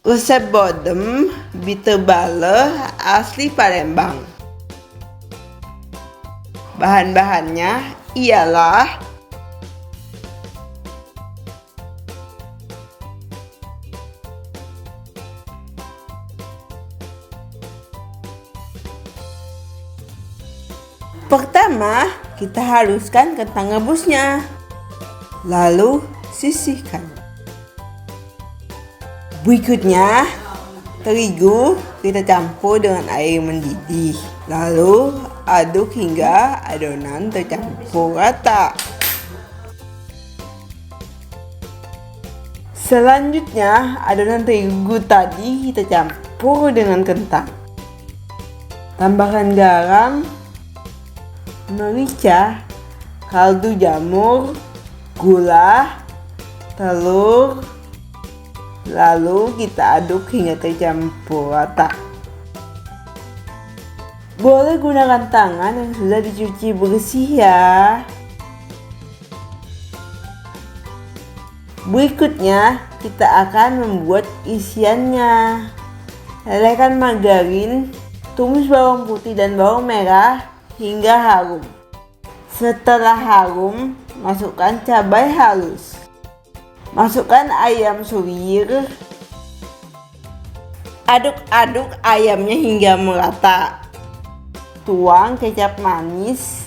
Resep bodem Bite Bale asli Palembang. Bahan-bahannya ialah pertama, kita haluskan kentang rebusnya. Lalu sisihkan. Berikutnya, terigu kita campur dengan air mendidih. Lalu aduk hingga adonan tercampur rata. Selanjutnya, adonan terigu tadi kita campur dengan kentang. Tambahkan garam, merica, kaldu jamur, gula, telur, lalu kita aduk hingga tercampur rata. Boleh gunakan tangan yang sudah dicuci bersih ya. Berikutnya kita akan membuat isiannya. Lelehkan margarin, tumis bawang putih dan bawang merah hingga harum. Setelah harum, masukkan cabai halus. Masukkan ayam suwir. Aduk-aduk ayamnya hingga merata. Tuang kecap manis.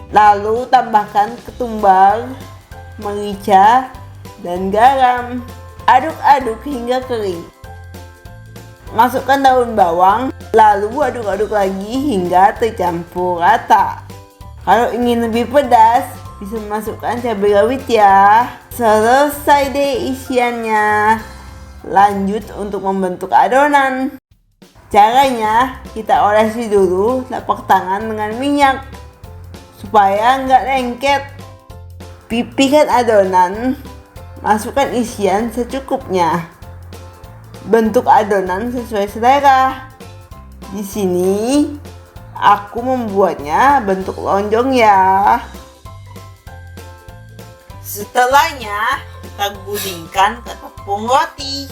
Lalu tambahkan ketumbar, merica, dan garam. Aduk-aduk hingga kering. Masukkan daun bawang, lalu aduk-aduk lagi hingga tercampur rata. Kalau ingin lebih pedas, bisa masukkan cabai rawit ya. Selesai deh isiannya. Lanjut untuk membentuk adonan. Caranya, kita olesi dulu telapak tangan dengan minyak supaya nggak lengket. Pipihkan adonan, masukkan isian secukupnya. Bentuk adonan sesuai selera. Di sini aku membuatnya bentuk lonjong ya. Setelahnya kita gulingkan ke tepung roti.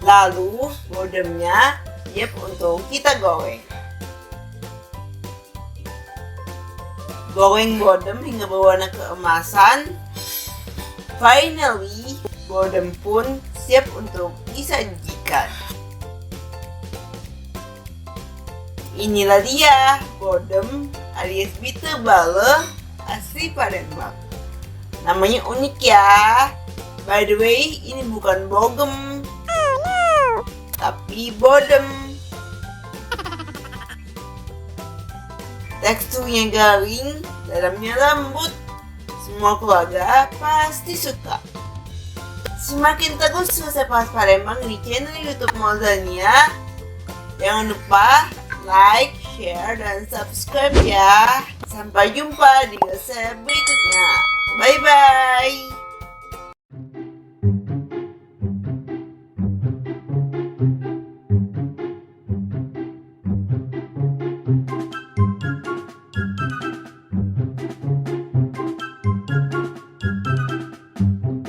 Lalu bodemnya siap untuk kita goreng. Goreng bodem hingga berwarna keemasan. Finally, bodem pun siap untuk disajikan. Inilah dia bodem alias Bite Bale asli Palembang. Namanya unik ya. By the way, ini bukan bogem, tapi bodem. Teksturnya garing, dalamnya lembut. Semua keluarga pasti suka. Semakin terus resep khas Palembang di channel YouTube Mozania. Jangan lupa like, share, dan subscribe ya. Sampai jumpa di resep berikutnya. Bye bye.